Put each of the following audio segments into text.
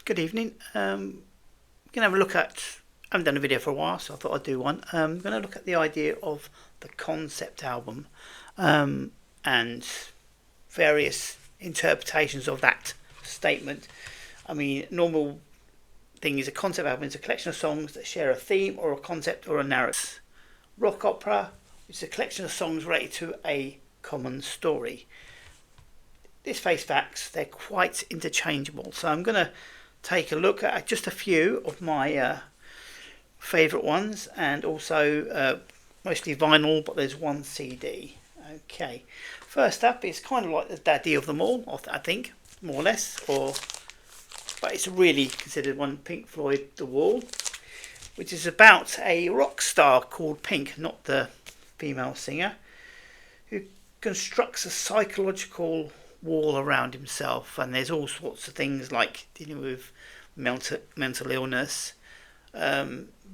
Good evening. Going to have a look at. I haven't done a video for a while, so I thought I'd do one. I'm going to look at the idea of the concept album and various interpretations of that statement. I mean, normal thing is a concept album is a collection of songs that share a theme or a concept or a narrative. Rock opera is a collection of songs related to a common story. Let's face facts, they're quite interchangeable. So I'm going to take a look at just a few of my favourite ones, and also mostly vinyl, but there's one CD. Okay, first up is kind of like the daddy of them all, I think, more or less, but it's really considered one, Pink Floyd, The Wall, which is about a rock star called Pink, not the female singer, who constructs a psychological wall around himself, and there's all sorts of things like dealing with mental illness,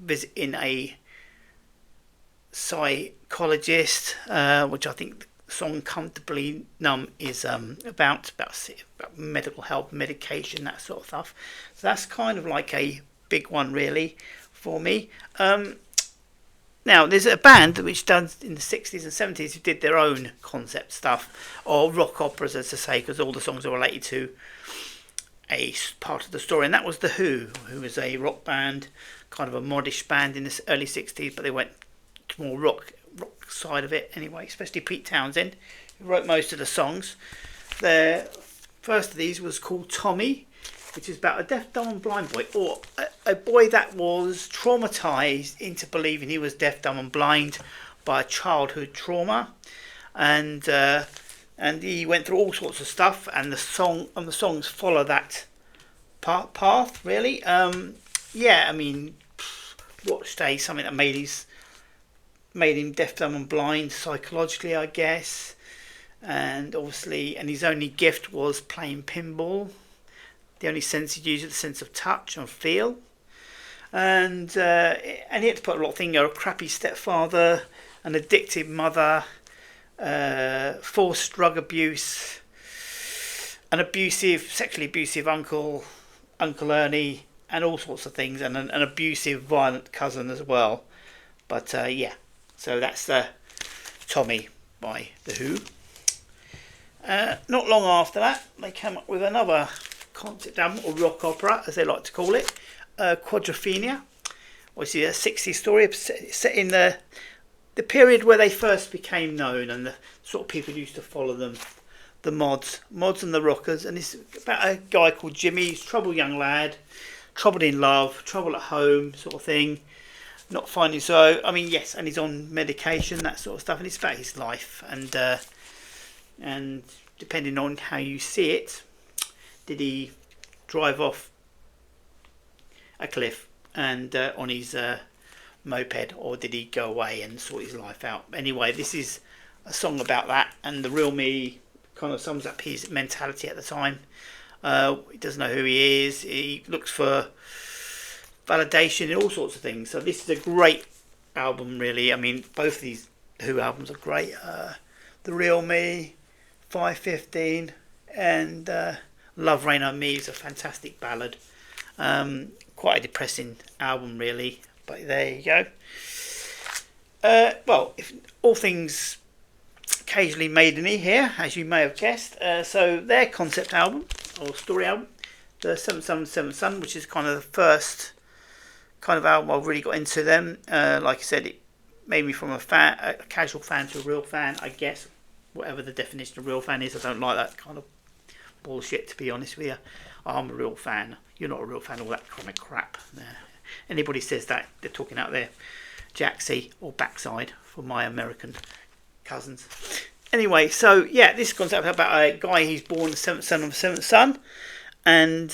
visiting a psychologist, which I think the song "Comfortably Numb" is about medical help, medication, that sort of stuff. So that's kind of like a big one, really, for me. Now, there's a band which done in the 60s and 70s who did their own concept stuff, or rock operas, as I say, because all the songs are related to a part of the story, and that was The Who was a rock band, kind of a modish band in the early 60s, but they went to more rock side of it anyway, especially Pete Townsend, who wrote most of the songs. The first of these was called Tommy, which is about a deaf, dumb and blind boy, or a boy that was traumatised into believing he was deaf, dumb and blind by a childhood trauma, and he went through all sorts of stuff, and the songs follow that path, really. I mean, what say, something that made him deaf, dumb and blind psychologically, I guess, and obviously, and his only gift was playing pinball. The only sense he'd use is the sense of touch and feel. And he had to put a lot of things, a crappy stepfather, an addicted mother, forced drug abuse, an sexually abusive Uncle Ernie, and all sorts of things, and an abusive, violent cousin as well. But so that's Tommy by The Who. Not long after that, they came up with another concept album, or rock opera as they like to call it, Quadrophenia, which is a 60s story set in the period where they first became known, and the sort of people who used to follow them, the mods and the rockers. And it's about a guy called Jimmy. He's a troubled young lad, troubled in love, trouble at home, sort of thing, not finding so. I mean, yes, and he's on medication, that sort of stuff, and it's about his life, and depending on how you see it, did he drive off a cliff and on his moped, or did he go away and sort his life out? Anyway, this is a song about that, and the real me kind of sums up his mentality at the time. He doesn't know who he is. He looks for validation in all sorts of things. So this is a great album, really. I mean, both of these Who albums are great. The Real Me, 5:15, and Love Rain on Me is a fantastic ballad. Quite a depressing album, really, but there you go. Well, if all things occasionally maideny here, as you may have guessed. So their concept album, or story album, the Seventh Son, which is kind of the first kind of album I really got into them. Like I said, it made me from a casual fan to a real fan, I guess. Whatever the definition of real fan is, I don't like that kind of bullshit, to be honest with you. I'm a real fan. You're not a real fan, all that kind of crap. Anybody says that, they're talking out their jacksie or backside for my American cousins. Anyway, so yeah, this concept about a guy, he's born the seventh son of the seventh son, and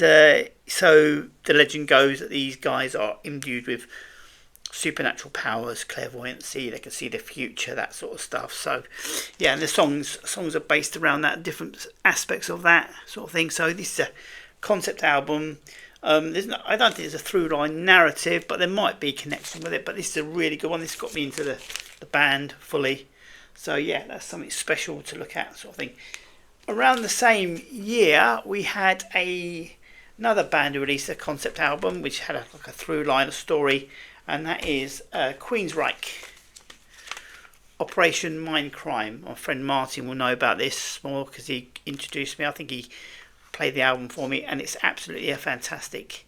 so the legend goes that these guys are imbued with supernatural powers, clairvoyancy, they can see the future, that sort of stuff. So yeah, and the songs are based around that, different aspects of that sort of thing. So this is a concept album. I don't think there's a through line narrative, but there might be connection with it. But this is a really good one. This got me into the band fully. So yeah, that's something special to look at, sort of thing. Around the same year, we had a Another band who released a concept album which had like a through line, a story, and that is Queensryche. Operation Mindcrime. My friend Martin will know about this more because he introduced me. I think he played the album for me, and it's absolutely a fantastic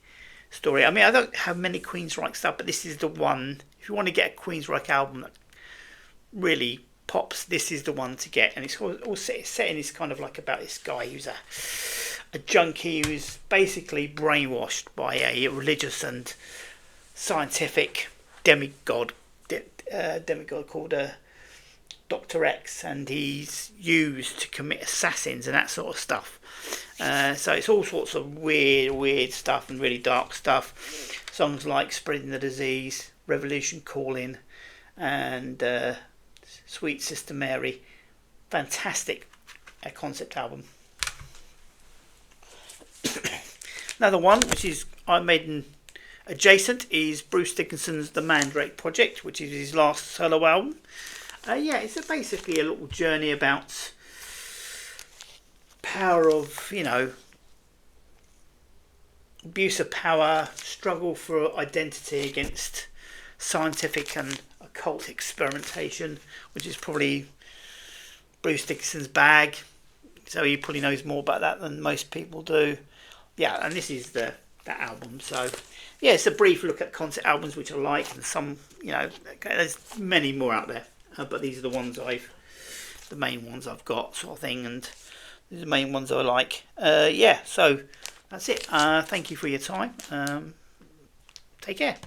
story. I mean, I don't have many Queensryche stuff, but this is the one. If you want to get a Queensryche album that really pops, this is the one to get. And it's all set in this kind of like about this guy who's a junkie who's basically brainwashed by a religious and scientific demigod called Dr. X, and he's used to commit assassins and that sort of stuff. So it's all sorts of weird stuff and really dark stuff. Songs like Spreading the Disease, Revolution Calling, and Sweet Sister Mary. Fantastic concept album. Another one, which is I made an adjacent, is Bruce Dickinson's The Mandrake Project, which is his last solo album. It's basically a little journey about power of, abuse of power, struggle for identity against scientific and occult experimentation, which is probably Bruce Dickinson's bag. So he probably knows more about that than most people do. Yeah, and this is that album. So yeah, it's a brief look at concept albums which I like, and some, there's many more out there. But these are the ones the main ones I've got, sort of thing, and these are the main ones I like. So that's it. Thank you for your time. Take care.